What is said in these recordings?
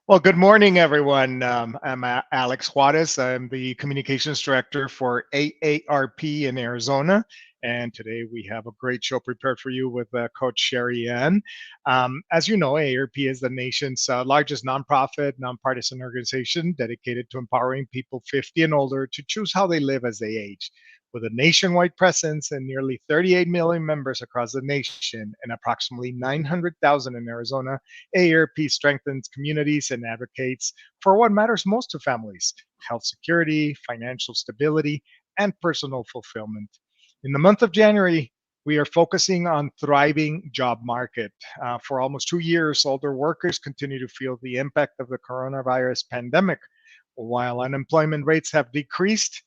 Well, good morning, everyone. I'm Alex Juarez. I'm the communications director for AARP in Arizona. And today we have a great show prepared for you with Coach Sherry Ann. As you know, AARP is the nation's largest nonprofit, nonpartisan organization dedicated to empowering people 50 and older to choose how they live as they age. With a nationwide presence and nearly 38 million members across the nation and approximately 900,000 in Arizona, AARP strengthens communities and advocates for what matters most to families: health security, financial stability, and personal fulfillment. In the month of January, we are focusing on thriving job market. For almost 2 years, older workers continue to feel the impact of the coronavirus pandemic. While unemployment rates have decreased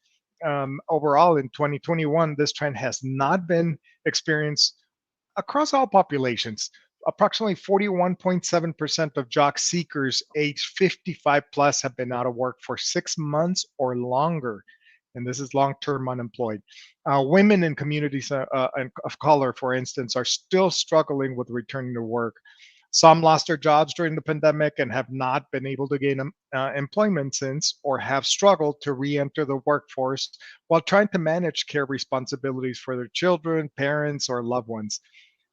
overall in 2021, this trend has not been experienced across all populations. Approximately 41.7% of job seekers aged 55 plus have been out of work for 6 months or longer. And this is long term unemployed. Women in communities of color, for instance, are still struggling with returning to work. Some lost their jobs during the pandemic and have not been able to gain employment since, or have struggled to re enter the workforce while trying to manage care responsibilities for their children, parents, or loved ones.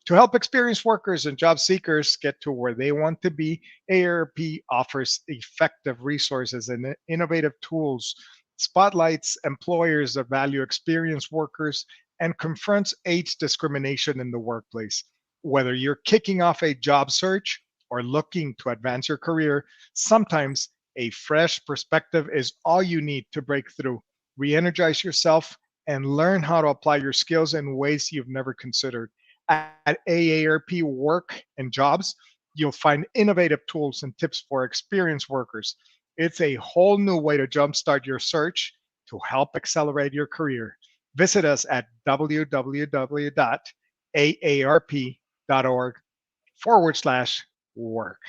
To help experienced workers and job seekers get to where they want to be, AARP offers effective resources and innovative tools, spotlights employers that value experienced workers, and confronts age discrimination in the workplace. Whether you're kicking off a job search or looking to advance your career, sometimes a fresh perspective is all you need to break through, re energize yourself, and learn how to apply your skills in ways you've never considered. At AARP Work and Jobs, you'll find innovative tools and tips for experienced workers. It's a whole new way to jumpstart your search to help accelerate your career. Visit us at www.aarp.org/work.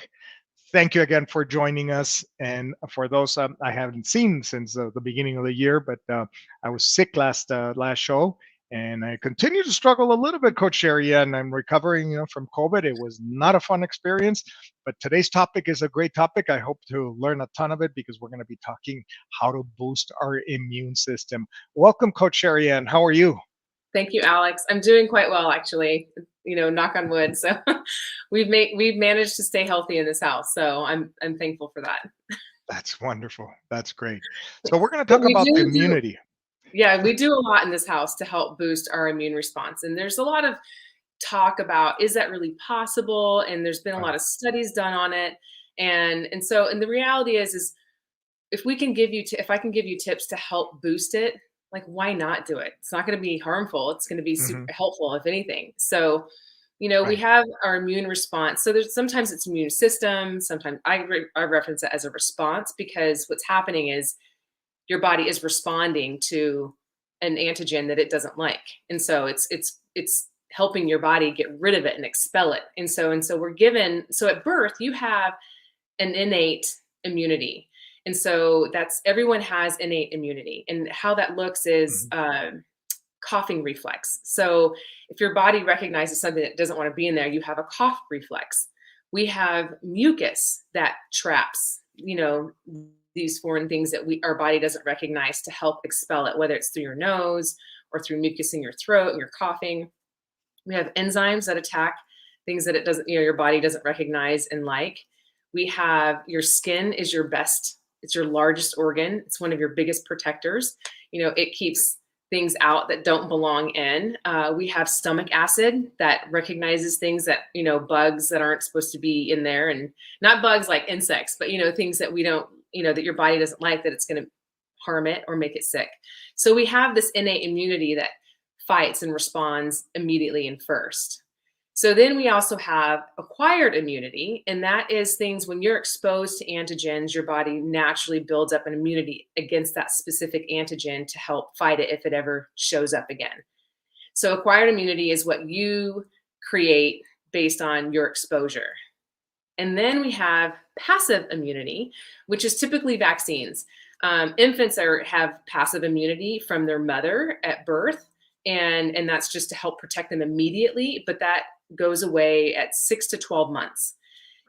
Thank you again for joining us. And for those I haven't seen since the beginning of the year, but I was sick last show, and I continue to struggle a little bit, Coach Sherry, and I'm recovering, from COVID. It was not a fun experience, but today's topic is a great topic. I hope to learn a ton of it because we're going to be talking how to boost our immune system. Welcome, Coach Sherry Ann. How are you? Thank you, Alex. I'm doing quite well, actually. Knock on wood. So we've managed to stay healthy in this house. So I'm thankful for that. That's wonderful. That's great. So we're going to But talk we about the do, immunity. yeah, we do a lot in this house to help boost our immune response. And there's a lot of talk about, is that really possible? And there's been a lot of studies done on it. And the reality is if I can give you tips to help boost it, like, why not do it? It's not going to be harmful. It's going to be super Hmm. helpful, if anything. So, we Right. have our immune response. So there's sometimes it's immune system. Sometimes I reference it as a response, because what's happening is your body is responding to an antigen that it doesn't like. And so it's helping your body get rid of it and expel it. And so we're given, so at birth, you have an innate immunity. And so that's, everyone has innate immunity. And how that looks is Mhm. coughing reflex. So if your body recognizes something that doesn't want to be in there, you have a cough reflex. We have mucus that traps, these foreign things that our body doesn't recognize, to help expel it, whether it's through your nose or through mucus in your throat and you're coughing. We have enzymes that attack things that it doesn't, your body doesn't recognize and like. We have, your skin is it's your largest organ. It's one of your biggest protectors. It keeps things out that don't belong in. We have stomach acid that recognizes things that, bugs that aren't supposed to be in there, and not bugs like insects, but, things that we don't, that your body doesn't like, that it's going to harm it or make it sick. So we have this innate immunity that fights and responds immediately and first. So then we also have acquired immunity, and that is things when you're exposed to antigens, your body naturally builds up an immunity against that specific antigen to help fight it if it ever shows up again. So acquired immunity is what you create based on your exposure. And then we have passive immunity, which is typically vaccines. Infants have passive immunity from their mother at birth, and that's just to help protect them immediately, but that goes away at 6 to 12 months.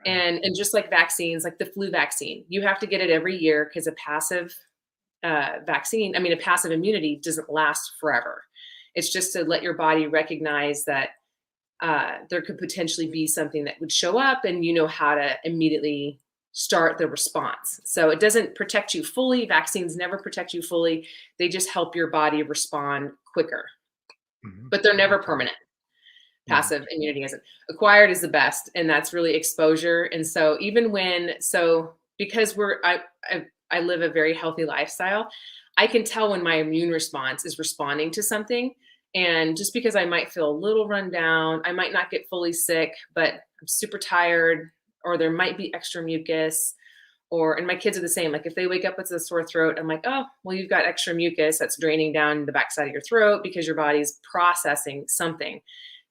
And just like vaccines, like the flu vaccine, you have to get it every year because a passive vaccine, I mean, a passive immunity doesn't last forever. It's just to let your body recognize that there could potentially be something that would show up, and you know how to immediately start the response. So it doesn't protect you fully. Vaccines never protect you fully. They just help your body respond quicker, but they're never permanent. Passive immunity isn't. Acquired is the best, and that's really exposure. And so even when, so because I live a very healthy lifestyle, I can tell when my immune response is responding to something. And just because I might feel a little run down, I might not get fully sick, but I'm super tired, or there might be extra mucus, and my kids are the same. Like if they wake up with a sore throat, I'm like, oh, well, you've got extra mucus that's draining down the backside of your throat because your body's processing something.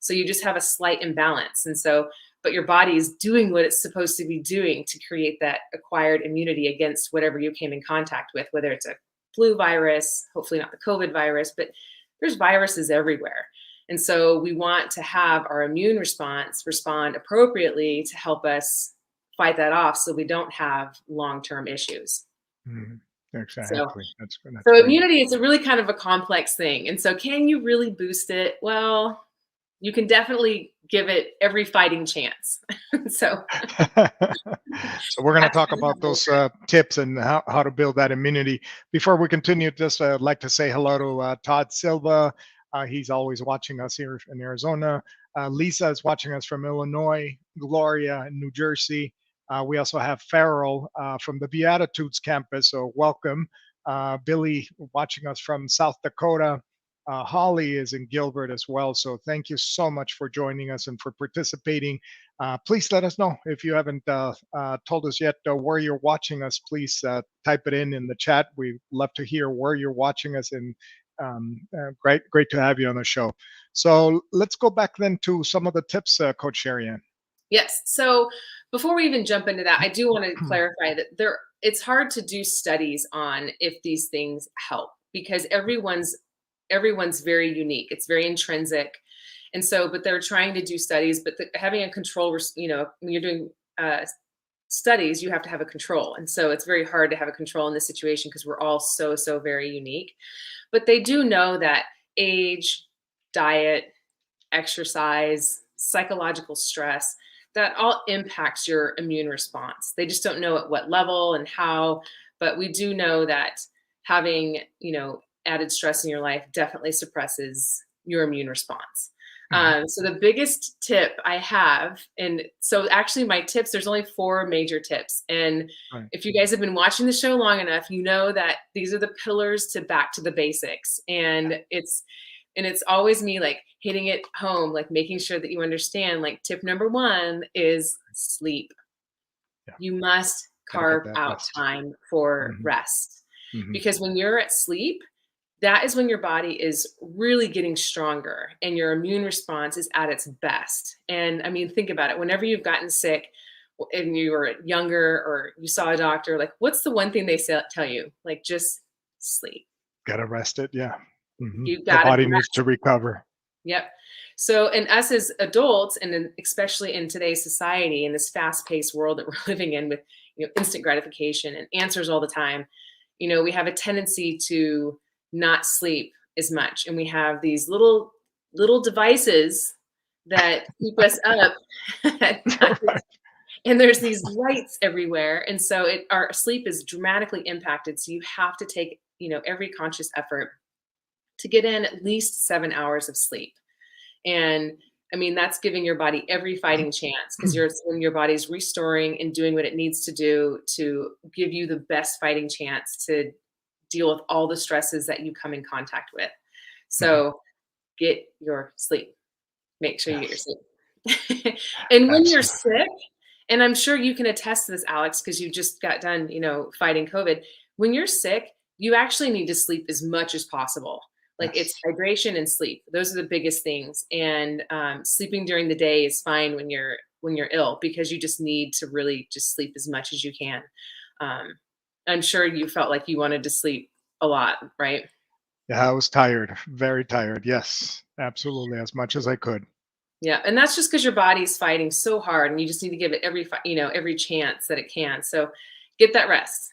So you just have a slight imbalance. And so, but your body is doing what it's supposed to be doing to create that acquired immunity against whatever you came in contact with, whether it's a flu virus, hopefully not the COVID virus, but there's viruses everywhere. And so we want to have our immune response respond appropriately to help us fight that off so we don't have long-term issues. Exactly. So, That's so great. immunity is a really kind of a complex thing. And so can you really boost it? Well, you can definitely give it every fighting chance. So we're going to talk about those tips and how to build that immunity. Before we continue, just like to say hello to Todd Silva. He's always watching us here in Arizona. Lisa is watching us from Illinois. Gloria in New Jersey. We also have Farrell from the Beatitudes campus, so welcome. Billy watching us from South Dakota. Holly is in Gilbert as well. So thank you so much for joining us and for participating. Please let us know if you haven't told us yet where you're watching us. Please type it in the chat. We'd love to hear where you're watching us, and great to have you on the show. So let's go back then to some of the tips, Coach Sherry-Ann. Yes. So before we even jump into that, I do want to clarify that it's hard to do studies on if these things help, because everyone's very unique. It's very intrinsic. And so, but they're trying to do studies, but having a control, when you're doing studies, you have to have a control. And so it's very hard to have a control in this situation because we're all so very unique. But they do know that age, diet, exercise, psychological stress, that all impacts your immune response. They just don't know at what level and how, but we do know that having, added stress in your life definitely suppresses your immune response. So the biggest tip I have, and so actually my tips, there's only 4 major tips. And if you guys have been watching the show long enough, you know that these are the pillars to back to the basics. And it's always me like hitting it home, like making sure that you understand, like tip number 1 is sleep. You must carve out time for rest, because when you're at sleep, that is when your body is really getting stronger and your immune response is at its best. And I mean, think about it. Whenever you've gotten sick and you were younger or you saw a doctor, like what's the one thing they tell you? Like just sleep. Gotta rest it. Yeah. You got the body needs to recover. Yep. So, and us as adults, and especially in today's society, in this fast-paced world that we're living in with instant gratification and answers all the time, we have a tendency to not sleep as much, and we have these little devices that keep us up at night. And there's these lights everywhere, and so our sleep is dramatically impacted. So you have to take every conscious effort to get in at least 7 hours of sleep. And I mean, that's giving your body every fighting chance, because when your body's restoring and doing what it needs to do to give you the best fighting chance to deal with all the stresses that you come in contact with. So get your sleep. Make sure you get your sleep. And when you're sick, and I'm sure you can attest to this, Alex, because you just got done, fighting COVID. When you're sick, you actually need to sleep as much as possible. Like it's hydration and sleep. Those are the biggest things. And sleeping during the day is fine when you're ill, because you just need to really just sleep as much as you can. I'm sure you felt like you wanted to sleep a lot, right? Yeah, I was tired, very tired. Yes, absolutely, as much as I could. Yeah, and that's just because your body's fighting so hard, and you just need to give it every chance that it can. So get that rest.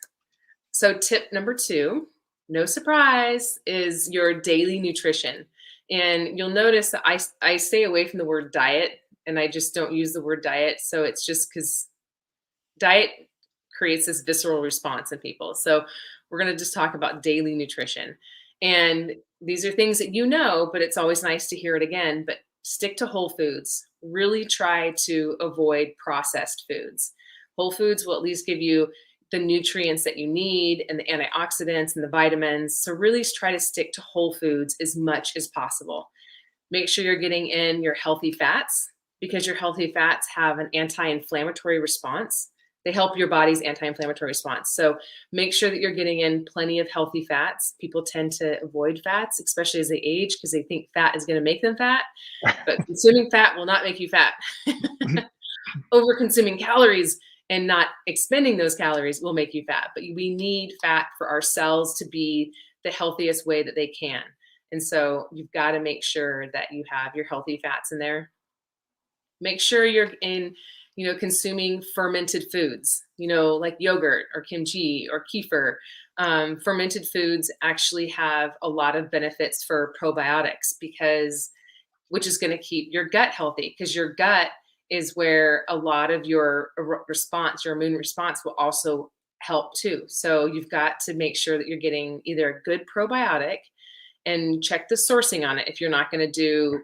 So tip number 2, no surprise, is your daily nutrition. And you'll notice that I stay away from the word diet, and I just don't use the word diet. So it's just because diet creates this visceral response in people. So we're going to just talk about daily nutrition. And these are things that but it's always nice to hear it again. But stick to whole foods. Really try to avoid processed foods. Whole foods will at least give you the nutrients that you need and the antioxidants and the vitamins. So really try to stick to whole foods as much as possible. Make sure you're getting in your healthy fats, because your healthy fats have an anti-inflammatory response. They help your body's anti-inflammatory response. So make sure that you're getting in plenty of healthy fats. People tend to avoid fats, especially as they age, because they think fat is going to make them fat. But consuming fat will not make you fat. Over consuming calories and not expending those calories will make you fat. But we need fat for our cells to be the healthiest way that they can. And so you've got to make sure that you have your healthy fats in there. Make sure you're consuming fermented foods, like yogurt or kimchi or kefir. Fermented foods actually have a lot of benefits for probiotics, which is going to keep your gut healthy, because your gut is where a lot of your immune response will also help too. So you've got to make sure that you're getting either a good probiotic, and check the sourcing on it if you're not going to do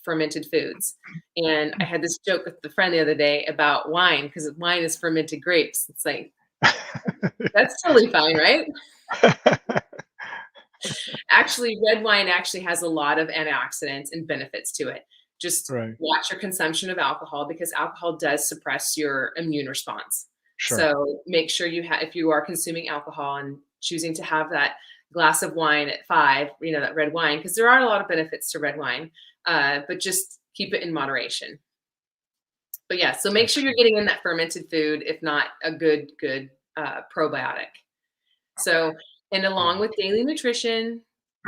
fermented foods. And I had this joke with a friend the other day about wine, because wine is fermented grapes. It's like, that's totally fine, right? Actually, red wine actually has a lot of antioxidants and benefits to it. Just Right. watch your consumption of alcohol, because alcohol does suppress your immune response. Sure. So make sure if you are consuming alcohol and choosing to have that glass of wine at 5, that red wine, because there are a lot of benefits to red wine, but just keep it in moderation. But yeah, so make sure you're getting in that fermented food, if not a good probiotic. So, and along with daily nutrition,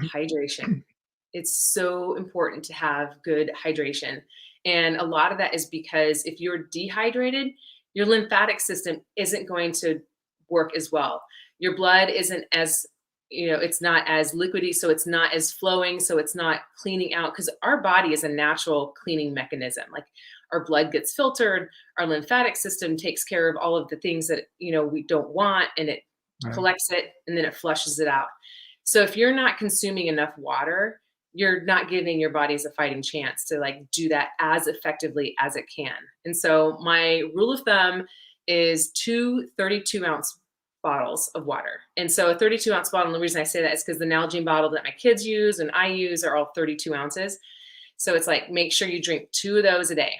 hydration. It's so important to have good hydration. And a lot of that is because if you're dehydrated, your lymphatic system isn't going to work as well. Your blood isn't as, it's not as liquidy, so it's not as flowing, so it's not cleaning out, because our body is a natural cleaning mechanism. Like, our blood gets filtered, our lymphatic system takes care of all of the things that, we don't want, and it collects it, and then it flushes it out. So if you're not consuming enough water, you're not giving your bodies a fighting chance to do that as effectively as it can. And so my rule of thumb is 2 32-ounce bottles of water. And so a 32-ounce bottle, and the reason I say that is because the Nalgene bottle that my kids use and I use are all 32 ounces. So it's like, make sure you drink 2 of those a day.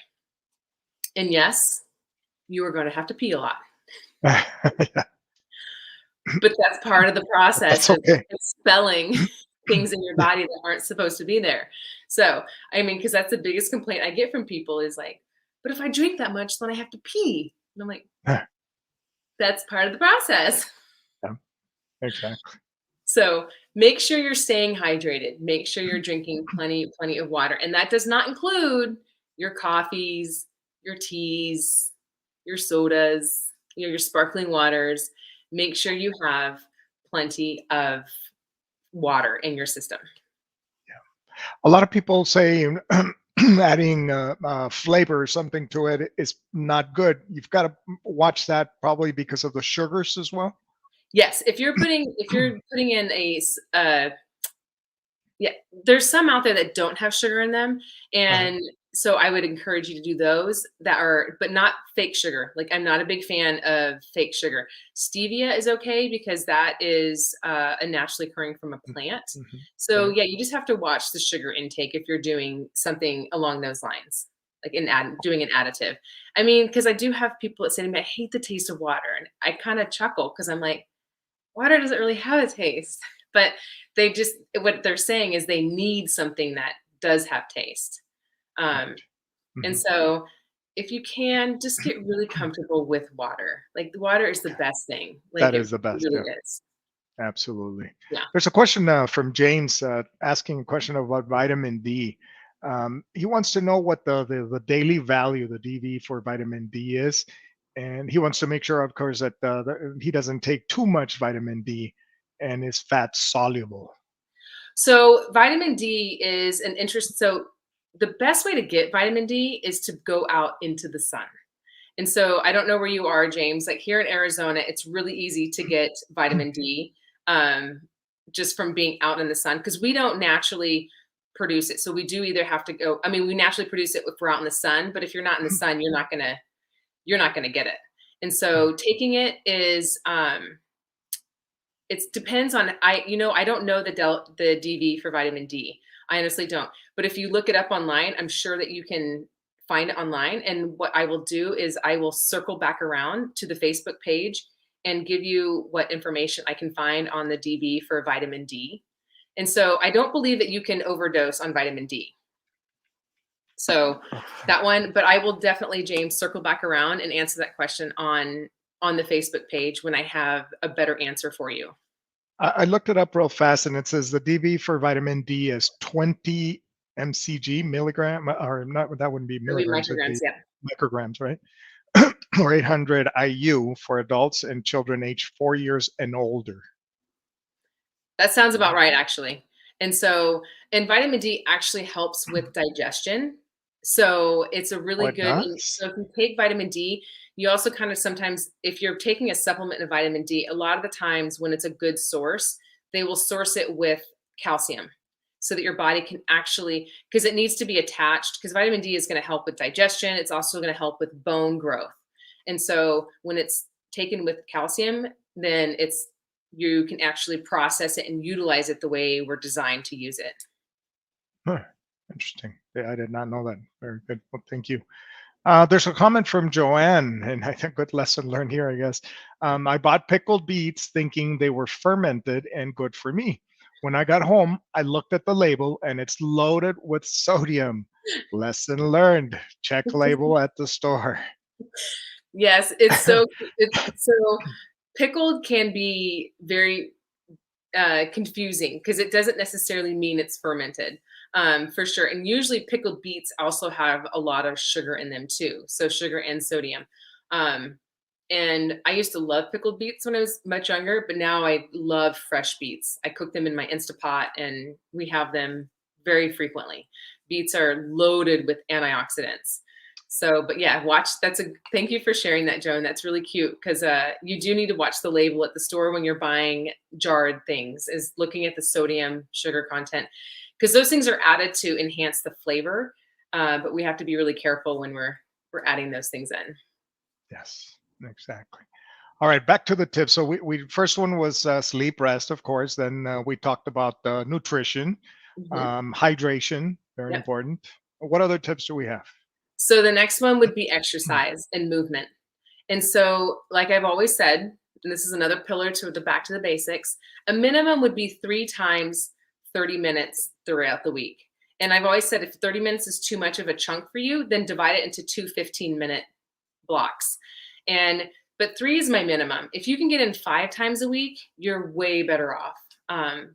And yes, you are going to have to pee a lot. Yeah. But that's part of the process. That's okay. Of expelling things in your body that aren't supposed to be there. So, because that's the biggest complaint I get from people is like, but if I drink that much, then I have to pee. And I'm like, that's part of the process. Yeah, exactly. So make sure you're staying hydrated. Make sure you're drinking plenty of water. And that does not include your coffees, your teas, your sodas, your sparkling waters. Make sure you have plenty of water in your system. Yeah. A lot of people say adding flavor or something to it is not good. You've got to watch that, probably because of the sugars as well. Yes, if you're putting in there's some out there that don't have sugar in them, and so I would encourage you to do those but not fake sugar. Like, I'm not a big fan of fake sugar. Stevia is okay, because that is a naturally occurring from a plant. Mm-hmm. So yeah, you just have to watch the sugar intake if you're doing something along those lines, like doing an additive. Because I do have people that say to me, I hate the taste of water. And I kind of chuckle, because I'm like, water doesn't really have a taste. But what they're saying is they need something that does have taste. And so if you can, just get really comfortable with water. Like, the water is the best thing. Like, that is the best. It really is. Absolutely. Yeah. There's a question from James asking a question about vitamin D. He wants to know what the daily value, the DV for vitamin D is. And he wants to make sure, of course, that he doesn't take too much vitamin D and is fat soluble. So vitamin D is an interest. So the best way to get vitamin D is to go out into the sun. And so I don't know where you are, James. Like here in Arizona, it's really easy to get vitamin D um, just from being out in the sun because we don't naturally produce it. So we do either have to go. I mean, we naturally produce it if we're out in the sun, but if you're not in the sun, you're not gonna get it. And so taking it is it depends on I don't know the DV for vitamin D. I honestly don't. But if you look it up online, I'm sure that you can find it online. And what I will do is I will circle back around to the Facebook page and give you what information I can find on the DV for vitamin D. And so I don't believe that you can overdose on vitamin D. So that one, but I will definitely, James, circle back around and answer that question on the Facebook page when I have a better answer for you. I looked it up real fast, and it says the DV for vitamin D is 20 mcg milligram, or not. That wouldn't be It'll be milligrams; it'd micrograms, be yeah. micrograms, right? Or 800 IU for adults and children aged 4 years and older. That sounds about right, actually. And so, and vitamin D actually helps with digestion. So it's a Oh, really it good. does? So if you take vitamin D, you also kind of sometimes, if you're taking a supplement of vitamin D, a lot of the times when it's a good source, they will source it with calcium so that your body can actually, because it needs to be attached, because vitamin D is going to help with digestion. It's also going to help with bone growth. And so when it's taken with calcium, then you can actually process it and utilize it the way we're designed to use it. Huh, interesting. Yeah, I did not know that. Very good. Well, thank you. There's a comment from Joanne, and I think good lesson learned here, I guess. I bought pickled beets thinking they were fermented and good for me. When I got home, I looked at the label and it's loaded with sodium. Lesson learned. Check label at the store. Yes, it's so pickled can be very confusing because it doesn't necessarily mean it's fermented, for sure. And usually pickled beets also have a lot of sugar in them too. So sugar and sodium. Um, and I used to love pickled beets when I was much younger, but now I love fresh beets. I cook them in my Instapot and we have them very frequently. Beets are loaded with antioxidants. So, but yeah, thank you for sharing that, Joan. That's really cute because you do need to watch the label at the store when you're buying jarred things, is looking at the sodium, sugar content, because those things are added to enhance the flavor. But we have to be really careful when we're adding those things in. Yes, exactly. All right, back to the tips. So we first one was sleep, rest, of course. Then we talked about nutrition, hydration, very Yep. important. What other tips do we have? So the next one would be exercise and movement. And so, like I've always said, and this is another pillar to the back to the basics, a minimum would be 3 times 30 minutes throughout the week. And I've always said if 30 minutes is too much of a chunk for you, then divide it into 2 15-minute blocks. But 3 is my minimum. If you can get in 5 times a week, you're way better off.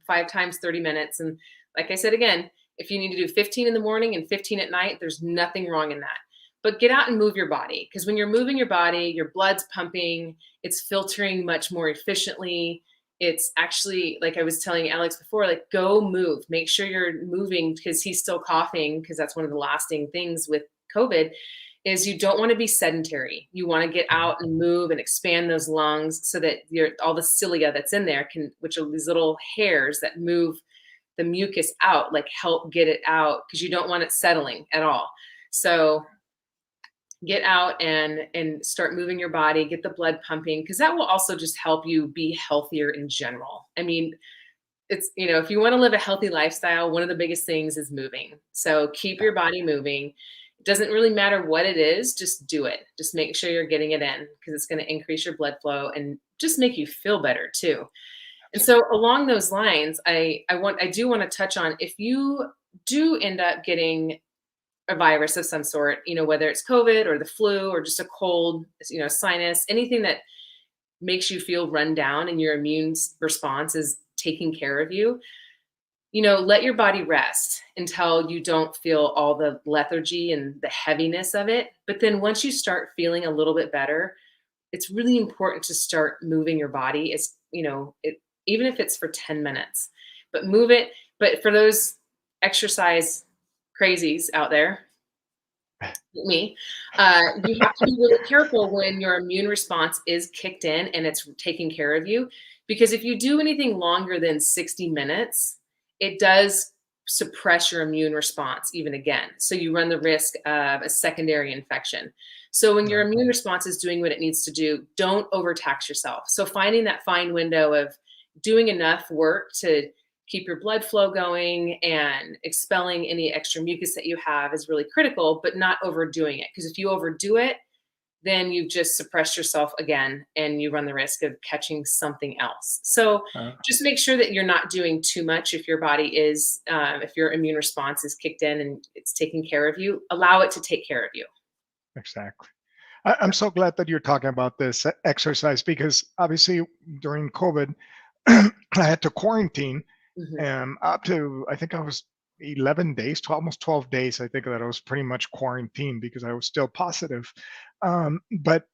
5 times 30 minutes. And like I said again, if you need to do 15 in the morning and 15 at night, there's nothing wrong in that. But get out and move your body, because when you're moving your body, your blood's pumping, it's filtering much more efficiently. It's actually, like I was telling Alex before, like go move, make sure you're moving, because he's still coughing, because that's one of the lasting things with COVID is you don't want to be sedentary. You want to get out and move and expand those lungs so that all the cilia that's in there which are these little hairs that move the mucus out, like help get it out, because you don't want it settling at all. So get out and start moving your body, get the blood pumping, because that will also just help you be healthier in general. I mean, it's, if you want to live a healthy lifestyle, one of the biggest things is moving. So keep your body moving. It doesn't really matter what it is, just do it. Just make sure you're getting it in, because it's going to increase your blood flow and just make you feel better too. And so along those lines, I do want to touch on, if you do end up getting a virus of some sort, whether it's COVID or the flu or just a cold, sinus, anything that makes you feel run down and your immune response is taking care of you, let your body rest until you don't feel all the lethargy and the heaviness of it. But then once you start feeling a little bit better, it's really important to start moving your body. Even if it's for 10 minutes, but move it. But for those exercise crazies out there, me, you have to be really careful when your immune response is kicked in and it's taking care of you. Because if you do anything longer than 60 minutes, it does suppress your immune response even again. So you run the risk of a secondary infection. So when your Right. immune response is doing what it needs to do, don't overtax yourself. So finding that fine window of doing enough work to keep your blood flow going and expelling any extra mucus that you have is really critical, but not overdoing it. Because if you overdo it, then you've just suppressed yourself again and you run the risk of catching something else. So Uh, just make sure that you're not doing too much if your body is, if your immune response is kicked in and it's taking care of you, allow it to take care of you. exactly. I'm so glad that you're talking about this exercise because obviously during COVID, I had to quarantine Mhm. up to, I think I was 11 days, almost 12 days. I think that I was pretty much quarantined because I was still positive. But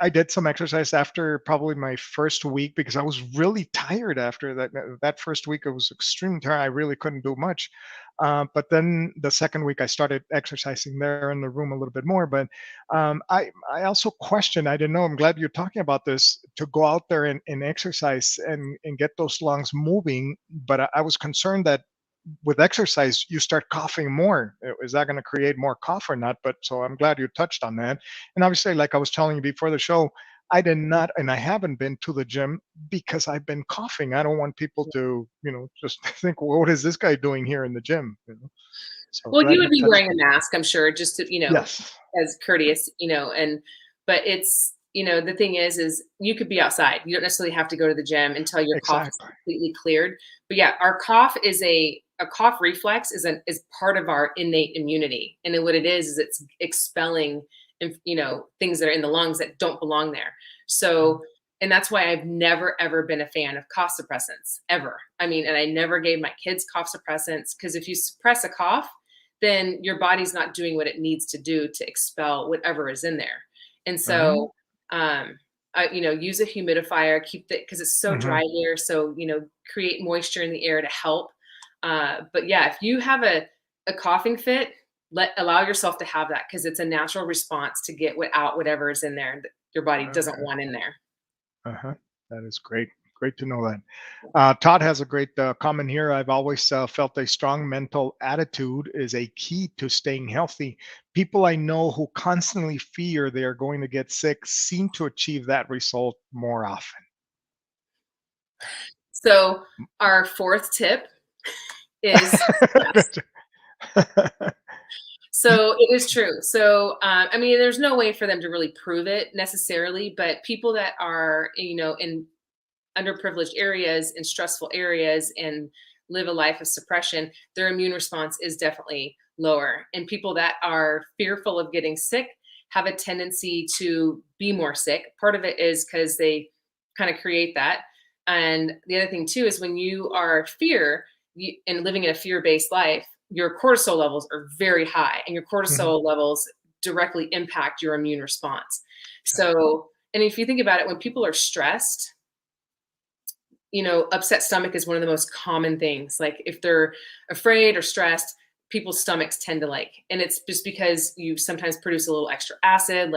I did some exercise after probably my first week because I was really tired after that first week. It was extreme tired. I really couldn't do much. But then the second week I started exercising there in the room a little bit more. But I also question. I didn't know. I'm glad you're talking about this to go out there and exercise and get those lungs moving. But I was concerned that with exercise you start coughing more. Is that going to create more cough or not? But so I'm glad you touched on that. And obviously, like I was telling you before the show, I did not, and I haven't been to the gym because I've been coughing. I don't want people to, just think, well, what is this guy doing here in the gym? So Well, you glad would you be touched wearing a on. mask, I'm sure, just to, Yes, as courteous, but it's, the thing is you could be outside. You don't necessarily have to go to the gym until your cough is exactly. completely cleared. But yeah, our cough is a cough reflex is part of our innate immunity. And then what it is it's expelling, things that are in the lungs that don't belong there. So, and that's why I've never, ever been a fan of cough suppressants ever. I mean, and I never gave my kids cough suppressants because if you suppress a cough, then your body's not doing what it needs to do to expel whatever is in there. And Mhm, so, use a humidifier, keep the, because it's so mhm. dry here. So, create moisture in the air to help. But yeah, if you have a coughing fit, allow yourself to have that because it's a natural response to get out whatever is in there that your body doesn't Okay. want in there. Uh-huh. That is great. Great to know that. Todd has a great comment here. I've always felt a strong mental attitude is a key to staying healthy. People I know who constantly fear they are going to get sick seem to achieve that result more often. So our fourth tip is stress. Good. So it is true. So, I mean, there's no way for them to really prove it necessarily, but people that are, in underprivileged areas and stressful areas and live a life of suppression, their immune response is definitely lower. And people that are fearful of getting sick have a tendency to be more sick. Part of it is because they kind of create that. And the other thing too is when you are and living in a fear-based life, your cortisol levels are very high, and your Mhm. cortisol levels directly impact your immune response. Exactly. So, and if you think about it, when people are stressed, upset stomach is one of the most common things. Like if they're afraid or stressed, people's stomachs tend to and it's just because you sometimes produce a little extra acid.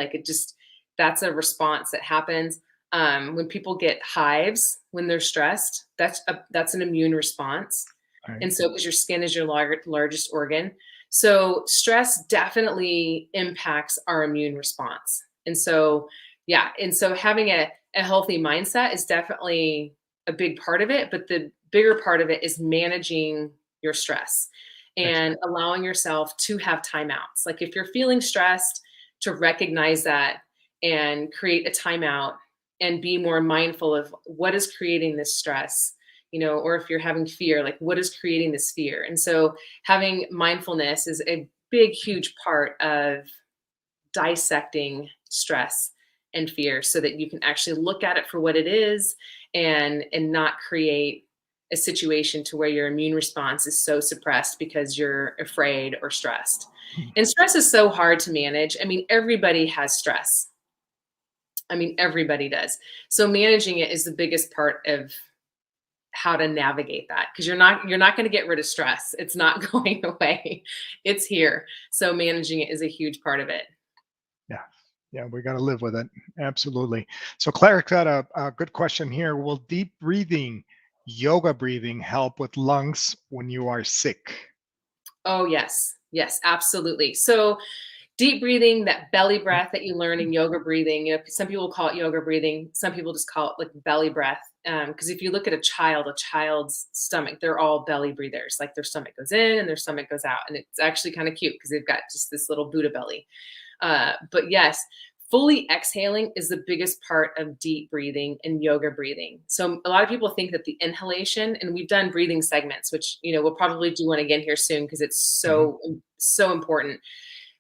That's a response that happens. When people get hives when they're stressed, that's an immune response. Right. And so, because your skin is your largest organ. So stress definitely impacts our immune response. And so, yeah. And so having a healthy mindset is definitely a big part of it, but the bigger part of it is managing your stress and Exactly. allowing yourself to have timeouts. Like if you're feeling stressed, to recognize that and create a timeout and be more mindful of what is creating this stress, or if you're having fear, like what is creating this fear. And so having mindfulness is a big, huge part of dissecting stress and fear so that you can actually look at it for what it is and not create a situation to where your immune response is so suppressed because you're afraid or stressed. And stress is so hard to manage. I mean, everybody has stress. I mean, everybody does. So managing it is the biggest part of how to navigate that, because you're not going to get rid of stress. It's not going away. It's here. So managing it is a huge part of it. Yeah. Yeah, we got to live with it. Absolutely. So Claire's got a good question here. Will deep breathing, yoga breathing help with lungs when you are sick? Oh, yes. Yes, absolutely. So deep breathing, that belly breath that you learn in yoga breathing, some people call it yoga breathing. Some people just call it like belly breath. Because if you look at a child's stomach, they're all belly breathers. Like their stomach goes in and their stomach goes out. And it's actually kind of cute because they've got just this little Buddha belly. But yes, fully exhaling is the biggest part of deep breathing and yoga breathing. So a lot of people think that the inhalation, and we've done breathing segments, which, we'll probably do one again here soon because it's Mhm. so important.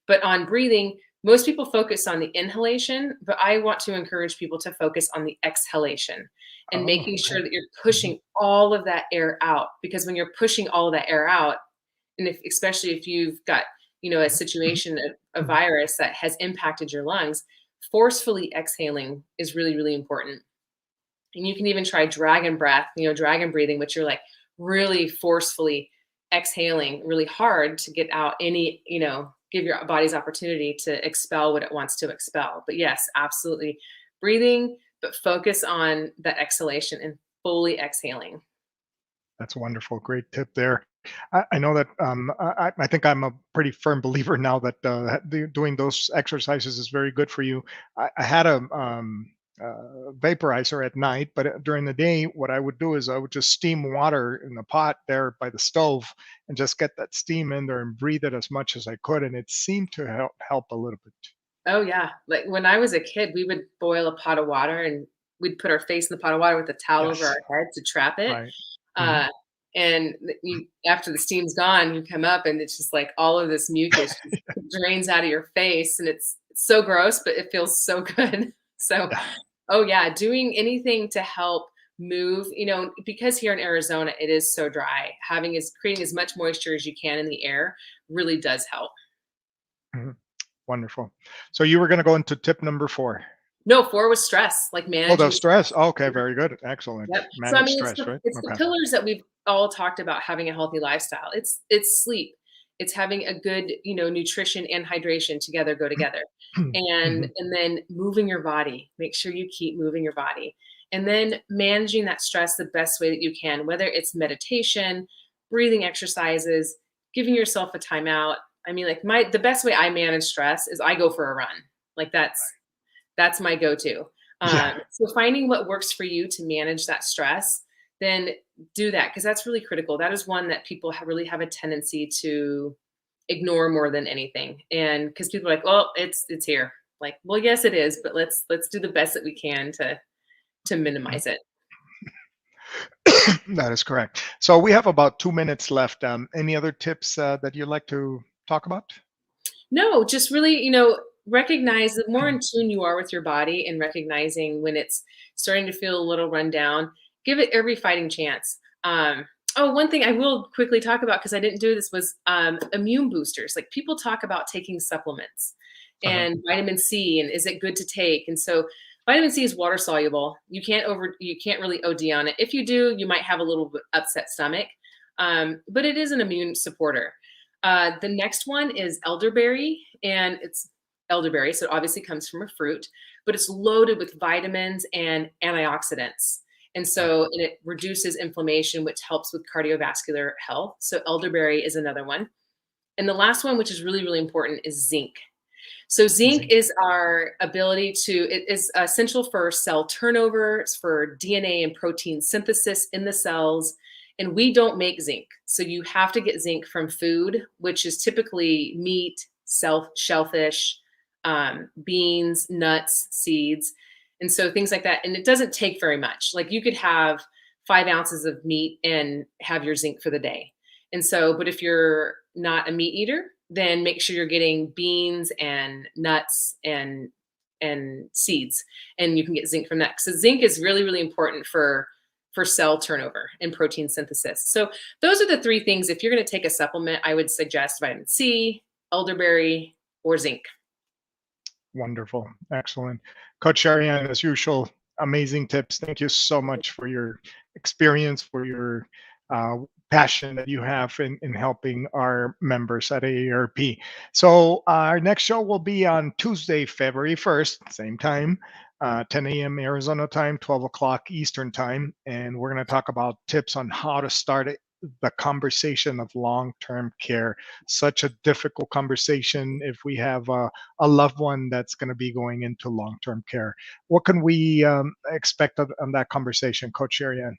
But on breathing, most people focus on the inhalation, but I want to encourage people to focus on the exhalation and Oh, making okay. sure that you're Mhm. pushing all of that air out. Because when you're pushing all of that air out, and especially if you've got, a situation, a Mhm. virus that has impacted your lungs, forcefully exhaling is really, really important. And you can even try dragon breath, dragon breathing, which you're like really forcefully exhaling really hard to get out any, give your body's opportunity to expel what it wants to expel. But yes, absolutely. Breathing, but focus on that exhalation and fully exhaling. That's wonderful. Great tip there. I know that I think I'm a pretty firm believer now that doing those exercises is very good for you. I had a vaporizer at night, but during the day, what I would do is I would just steam water in the pot there by the stove and just get that steam in there and breathe it as much as I could, and it seemed to help a little bit. Oh yeah. Like when I was a kid, we would boil a pot of water and we'd put our face in the pot of water with a towel over Yes, our head to trap it. right. Hmm. Uh, and you, after the steam's gone, you come up and it's just like all of this mucus just drains out of your face, and it's so gross, but it feels so good. So, Yeah, oh yeah, doing anything to help move, because here in Arizona it is so dry. Creating as much moisture as you can in the air really does help. mhm, wonderful. So you were going to go into tip number 4. No, 4 was stress, like Oh, the managing stress. stress. Okay, very good. Excellent. Yep. So I Manage mean, stress, right? it's the Okay. pillars that we've all talked about having a healthy lifestyle. It's sleep. It's having a good, nutrition and hydration together go together. And Mhm. then moving your body. Make sure you keep moving your body. And then managing that stress the best way that you can, whether it's meditation, breathing exercises, giving yourself a timeout. I mean, like the best way I manage stress is I go for a run. Like that's my go-to. Yeah. So finding what works for you to manage that stress, then do that, because that's really critical. That is one that people really have a tendency to ignore more than anything. And because people are like, well, it's here. Like, well, yes, it is, but let's do the best that we can to Mhm. minimize it. That is correct. So we have about 2 minutes left. Any other tips that you'd like to talk about? No, just really, recognize the more in tune you are with your body and recognizing when it's starting to feel a little run down, give it every fighting chance. Oh, one thing I will quickly talk about, because I didn't do this, was immune boosters. Like people talk about taking supplements Uh-huh. and vitamin C, and is it good to take? And so vitamin C is water soluble. You can't really OD on it. If you do, you might have a little bit upset stomach. But it is an immune supporter. The next one is elderberry, and it's elderberry, so it obviously comes from a fruit, but it's loaded with vitamins and antioxidants. Right. And it reduces inflammation, which helps with cardiovascular health. So elderberry is another one. And the last one, which is really, really important, is zinc. So zinc Zinc. is our ability it is essential for cell turnover, it's for DNA and protein synthesis in the cells. And we don't make zinc. So you have to get zinc from food, which is typically meat, shellfish, beans, nuts, seeds. And so things like that. And it doesn't take very much. Like you could have 5 ounces of meat and have your zinc for the day. And so, but if you're not a meat eater, then make sure you're getting beans and nuts and seeds, and you can get zinc from that. So zinc is really, really important for for cell turnover and protein synthesis. So those are the three things. If you're going to take a supplement, I would suggest vitamin C, elderberry, or zinc. Wonderful. Excellent. Coach Sharian, as usual, amazing tips. Thank you so much for your experience, for your passion that you have in helping our members at AARP. So our next show will be on Tuesday, February 1st, same time, 10 a.m. Arizona time, 12 o'clock Eastern time. And we're going to talk about tips on how to start the conversation of long-term care. Such a difficult conversation if we have a loved one that's going to be going into long-term care. What can we expect on that conversation, Coach Sharian?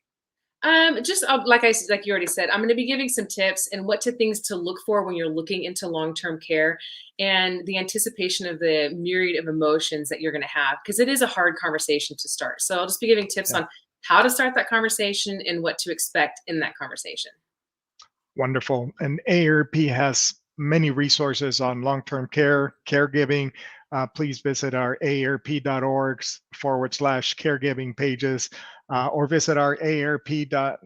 Just like you already said, I'm going to be giving some tips and things to look for when you're looking into long-term care, and the anticipation of the myriad of emotions that you're going to have, because it is a hard conversation to start. So I'll just be giving tips on how to start that conversation and what to expect in that conversation. Wonderful. And AARP has many resources on long-term care, caregiving. Please visit our aarp.org/caregiving pages, or visit our aarp.org/AZ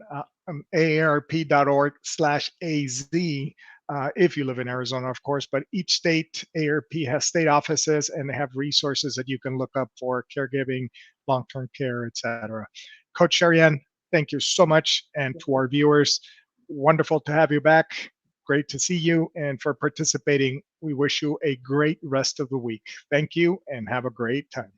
if you live in Arizona, of course. But each state, AARP has state offices, and they have resources that you can look up for caregiving, long-term care, etc. Coach Sharian, thank you so much. And to our viewers, wonderful to have you back. Great to see you. And for participating, we wish you a great rest of the week. Thank you and have a great time.